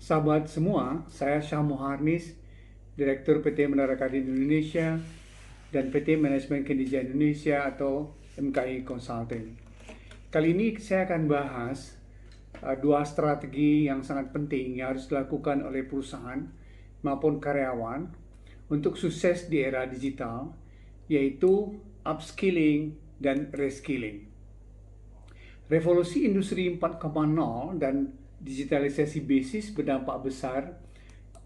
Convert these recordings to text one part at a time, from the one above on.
Sahabat semua, saya Syah Muharnis, Direktur PT Menara Kartini Indonesia dan PT Manajemen Kinerja Indonesia atau MKI Consulting. Kali ini saya akan bahas dua strategi yang sangat penting yang harus dilakukan oleh perusahaan maupun karyawan untuk sukses di era digital, yaitu upskilling dan reskilling. Revolusi Industri 4.0 dan digitalisasi bisnis berdampak besar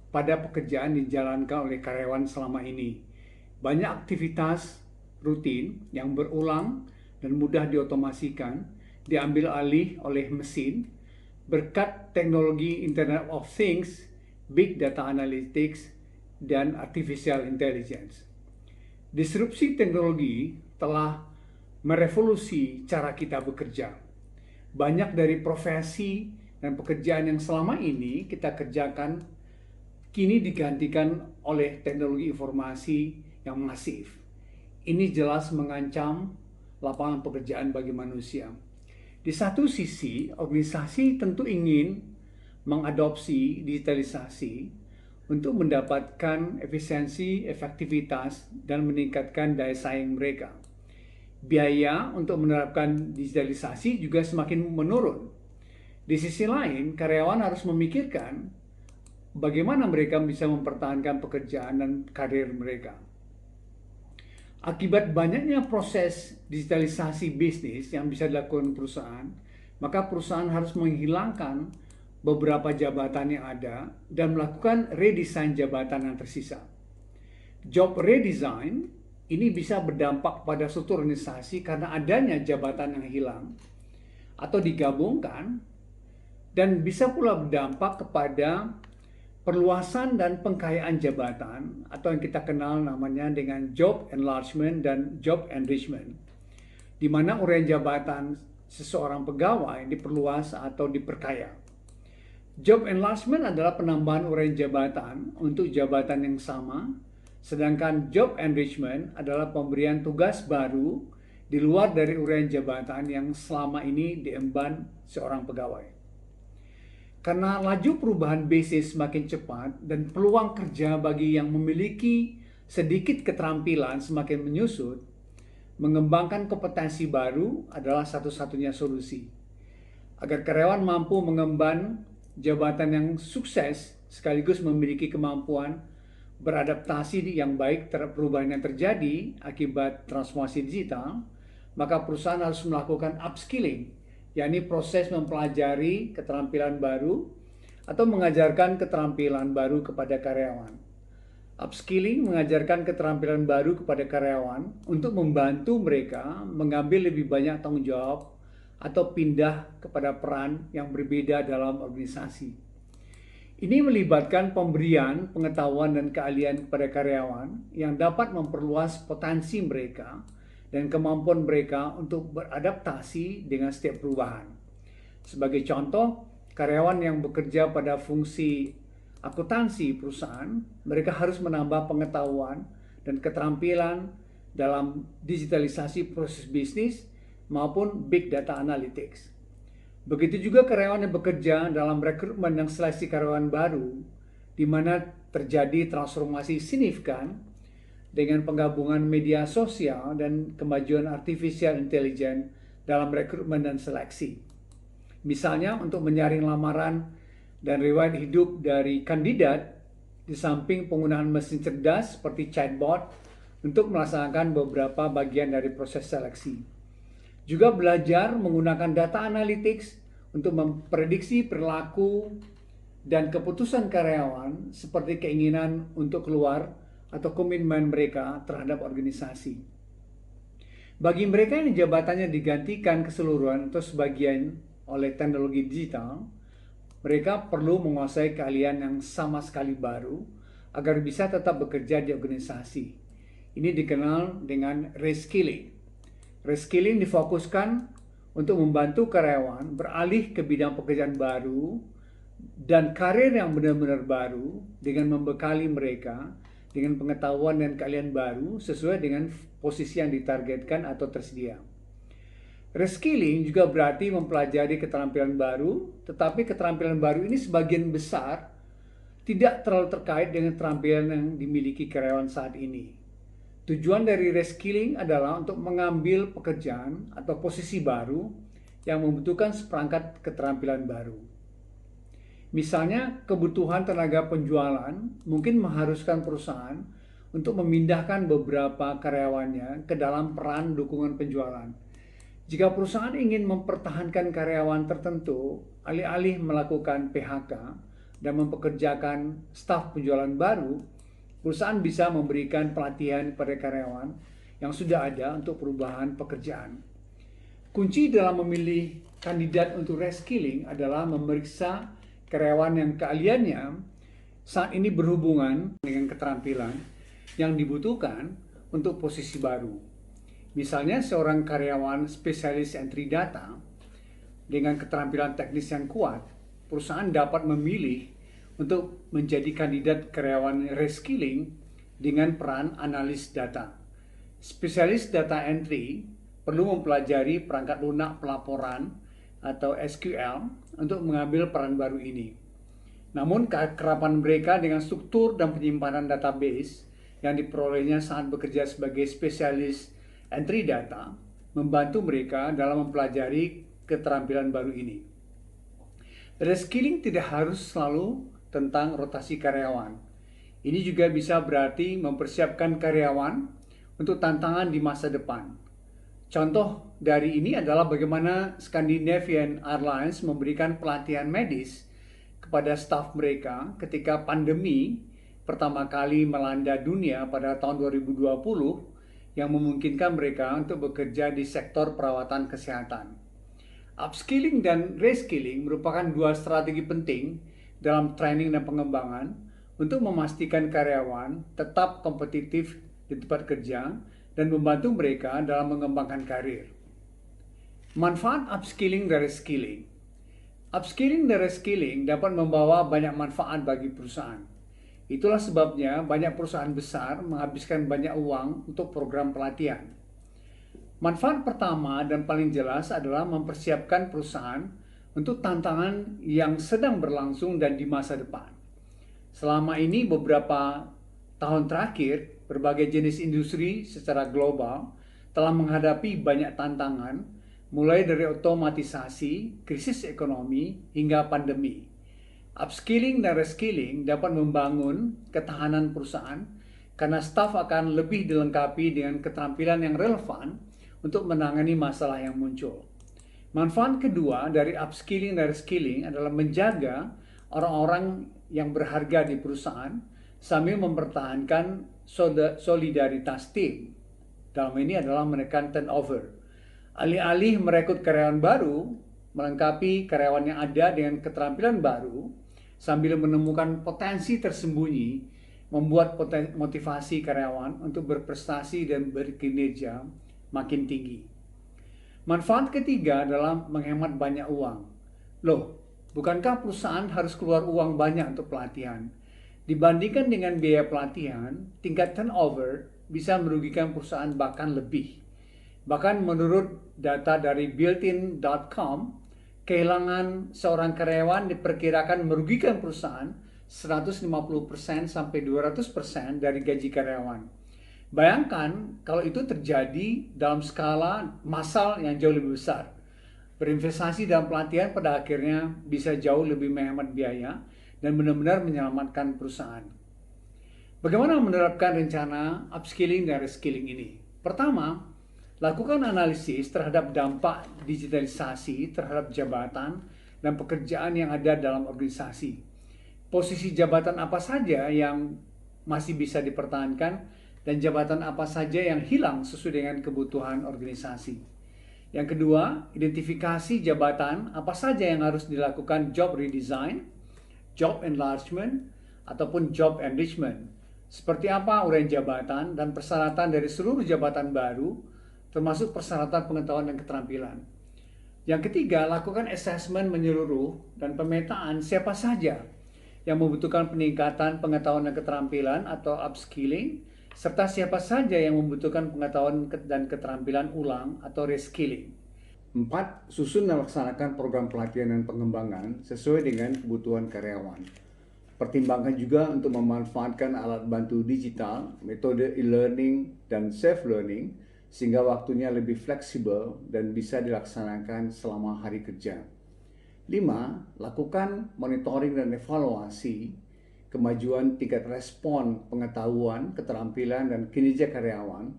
pada pekerjaan yang dijalankan oleh karyawan selama ini. Banyak aktivitas rutin yang berulang dan mudah diotomasikan diambil alih oleh mesin berkat teknologi Internet of Things, Big Data Analytics, dan Artificial Intelligence. Disrupsi teknologi telah merevolusi cara kita bekerja. Banyak dari profesi dan pekerjaan yang selama ini kita kerjakan kini digantikan oleh teknologi informasi yang masif. Ini jelas mengancam lapangan pekerjaan bagi manusia. Di satu sisi, organisasi tentu ingin mengadopsi digitalisasi untuk mendapatkan efisiensi, efektivitas, dan meningkatkan daya saing mereka. Biaya untuk menerapkan digitalisasi juga semakin menurun. Di sisi lain, karyawan harus memikirkan bagaimana mereka bisa mempertahankan pekerjaan dan karir mereka. Akibat banyaknya proses digitalisasi bisnis yang bisa dilakukan perusahaan, maka perusahaan harus menghilangkan beberapa jabatan yang ada dan melakukan redesign jabatan yang tersisa. Job redesign ini bisa berdampak pada suatu organisasi karena adanya jabatan yang hilang atau digabungkan, dan bisa pula berdampak kepada perluasan dan pengkayaan jabatan atau yang kita kenal namanya dengan job enlargement dan job enrichment, di mana uraian jabatan seseorang pegawai diperluas atau diperkaya. Job enlargement adalah penambahan uraian jabatan untuk jabatan yang sama, sedangkan job enrichment adalah pemberian tugas baru di luar dari uraian jabatan yang selama ini diemban seorang pegawai. Karena laju perubahan bisnis semakin cepat dan peluang kerja bagi yang memiliki sedikit keterampilan semakin menyusut, mengembangkan kompetensi baru adalah satu-satunya solusi. Agar karyawan mampu mengemban jabatan yang sukses sekaligus memiliki kemampuan beradaptasi yang baik terhadap perubahan yang terjadi akibat transformasi digital, maka perusahaan harus melakukan upskilling, yakni proses mempelajari keterampilan baru atau mengajarkan keterampilan baru kepada karyawan. Upskilling mengajarkan keterampilan baru kepada karyawan untuk membantu mereka mengambil lebih banyak tanggung jawab atau pindah kepada peran yang berbeda dalam organisasi. Ini melibatkan pemberian pengetahuan dan keahlian kepada karyawan yang dapat memperluas potensi mereka dan kemampuan mereka untuk beradaptasi dengan setiap perubahan. Sebagai contoh, karyawan yang bekerja pada fungsi akuntansi perusahaan, mereka harus menambah pengetahuan dan keterampilan dalam digitalisasi proses bisnis maupun big data analytics. Begitu juga karyawan yang bekerja dalam rekrutmen dan seleksi karyawan baru, di mana terjadi transformasi signifikan dengan penggabungan media sosial dan kemajuan artificial intelligence dalam rekrutmen dan seleksi. Misalnya untuk menyaring lamaran dan riwayat hidup dari kandidat, di samping penggunaan mesin cerdas seperti chatbot untuk melaksanakan beberapa bagian dari proses seleksi. Juga belajar menggunakan data analytics untuk memprediksi perilaku dan keputusan karyawan seperti keinginan untuk keluar atau komitmen mereka terhadap organisasi. Bagi mereka yang jabatannya digantikan keseluruhan atau sebagian oleh teknologi digital, mereka perlu menguasai keahlian yang sama sekali baru agar bisa tetap bekerja di organisasi. Ini dikenal dengan reskilling. Reskilling difokuskan untuk membantu karyawan beralih ke bidang pekerjaan baru dan karir yang benar-benar baru dengan membekali mereka dengan pengetahuan dan keahlian baru sesuai dengan posisi yang ditargetkan atau tersedia. Reskilling juga berarti mempelajari keterampilan baru, tetapi keterampilan baru ini sebagian besar tidak terlalu terkait dengan keterampilan yang dimiliki karyawan saat ini. Tujuan dari reskilling adalah untuk mengambil pekerjaan atau posisi baru yang membutuhkan seperangkat keterampilan baru. Misalnya, kebutuhan tenaga penjualan mungkin mengharuskan perusahaan untuk memindahkan beberapa karyawannya ke dalam peran dukungan penjualan. Jika perusahaan ingin mempertahankan karyawan tertentu, alih-alih melakukan PHK dan mempekerjakan staf penjualan baru, perusahaan bisa memberikan pelatihan pada karyawan yang sudah ada untuk perubahan pekerjaan. Kunci dalam memilih kandidat untuk reskilling adalah memeriksa karyawan yang keahliannya saat ini berhubungan dengan keterampilan yang dibutuhkan untuk posisi baru. Misalnya seorang karyawan spesialis entry data dengan keterampilan teknis yang kuat, perusahaan dapat memilih untuk menjadi kandidat karyawan reskilling dengan peran analis data. Spesialis data entry perlu mempelajari perangkat lunak pelaporan atau SQL untuk mengambil peran baru ini. Namun kekerapan mereka dengan struktur dan penyimpanan database yang diperolehnya saat bekerja sebagai spesialis entry data membantu mereka dalam mempelajari keterampilan baru ini. Reskilling tidak harus selalu tentang rotasi karyawan. Ini juga bisa berarti mempersiapkan karyawan untuk tantangan di masa depan. Contoh dari ini adalah bagaimana Scandinavian Airlines memberikan pelatihan medis kepada staf mereka ketika pandemi pertama kali melanda dunia pada tahun 2020 yang memungkinkan mereka untuk bekerja di sektor perawatan kesehatan. Upskilling dan reskilling merupakan dua strategi penting dalam training dan pengembangan untuk memastikan karyawan tetap kompetitif di tempat kerja dan membantu mereka dalam mengembangkan karir. Manfaat upskilling dan reskilling. Upskilling dan reskilling dapat membawa banyak manfaat bagi perusahaan. Itulah sebabnya banyak perusahaan besar menghabiskan banyak uang untuk program pelatihan. Manfaat pertama dan paling jelas adalah mempersiapkan perusahaan untuk tantangan yang sedang berlangsung dan di masa depan. Selama ini beberapa tahun terakhir, berbagai jenis industri secara global telah menghadapi banyak tantangan, mulai dari otomatisasi, krisis ekonomi, hingga pandemi. Upskilling dan reskilling dapat membangun ketahanan perusahaan karena staf akan lebih dilengkapi dengan keterampilan yang relevan untuk menangani masalah yang muncul. Manfaat kedua dari upskilling dan reskilling adalah menjaga orang-orang yang berharga di perusahaan sambil mempertahankan solidaritas tim. Dalam ini adalah menekan turnover. Alih-alih merekrut karyawan baru, melengkapi karyawan yang ada dengan keterampilan baru, sambil menemukan potensi tersembunyi, membuat motivasi karyawan untuk berprestasi dan berkinerja makin tinggi. Manfaat ketiga adalah menghemat banyak uang. Loh, bukankah perusahaan harus keluar uang banyak untuk pelatihan? Dibandingkan dengan biaya pelatihan, tingkat turnover bisa merugikan perusahaan bahkan lebih. Bahkan menurut data dari builtin.com, kehilangan seorang karyawan diperkirakan merugikan perusahaan 150% sampai 200% dari gaji karyawan. Bayangkan kalau itu terjadi dalam skala massal yang jauh lebih besar. Berinvestasi dalam pelatihan pada akhirnya bisa jauh lebih menghemat biaya dan benar-benar menyelamatkan perusahaan. Bagaimana menerapkan rencana upskilling dan reskilling ini? Pertama, lakukan analisis terhadap dampak digitalisasi terhadap jabatan dan pekerjaan yang ada dalam organisasi. Posisi jabatan apa saja yang masih bisa dipertahankan dan jabatan apa saja yang hilang sesuai dengan kebutuhan organisasi. Yang kedua, identifikasi jabatan apa saja yang harus dilakukan job redesign, job enlargement, ataupun job enrichment. Seperti apa uraian jabatan dan persyaratan dari seluruh jabatan baru, termasuk persyaratan pengetahuan dan keterampilan. Yang ketiga, lakukan assessment menyeluruh dan pemetaan siapa saja yang membutuhkan peningkatan pengetahuan dan keterampilan atau upskilling, serta siapa saja yang membutuhkan pengetahuan dan keterampilan ulang atau reskilling. 4. Susun dan laksanakan program pelatihan dan pengembangan sesuai dengan kebutuhan karyawan. Pertimbangkan juga untuk memanfaatkan alat bantu digital, metode e-learning, dan self-learning sehingga waktunya lebih fleksibel dan bisa dilaksanakan selama hari kerja. 5. Lakukan monitoring dan evaluasi kemajuan tingkat respon, pengetahuan, keterampilan, dan kinerja karyawan,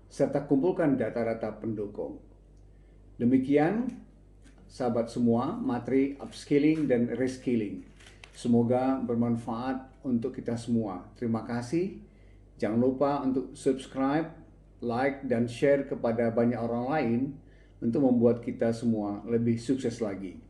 serta kumpulkan data-data pendukung. Demikian, sahabat semua, materi upskilling dan reskilling. Semoga bermanfaat untuk kita semua. Terima kasih. Jangan lupa untuk subscribe, like, dan share kepada banyak orang lain untuk membuat kita semua lebih sukses lagi.